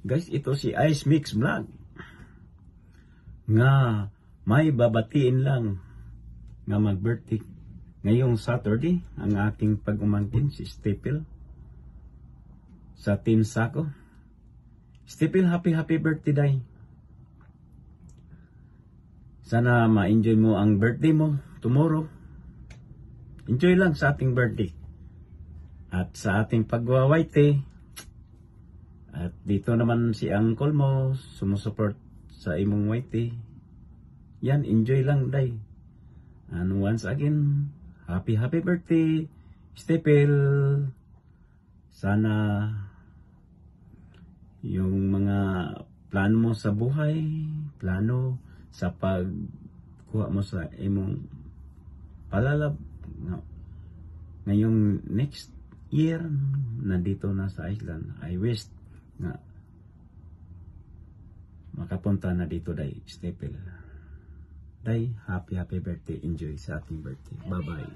Guys, ito si Ice Mix Vlog. Nga may babatiin lang nga mag-birthday ngayong Saturday ang aking pag-umangkin si Stepil sa Team Sako. Stepil, happy birthday day. Sana ma-enjoy mo ang birthday mo tomorrow. Enjoy lang sa ating birthday at sa ating pagwawaite. At dito naman si uncle mo sumusupport sa imong waite. Yan, enjoy lang day. And once again, happy birthday Stepil. Sana yung mga plano mo sa buhay, plano sa pagkuha mo sa imong palalab ngayong next year nandito na sa Iceland, I wish nga makapunta na dito day Stepil. Day, happy birthday, enjoy sa ating birthday. Bye bye.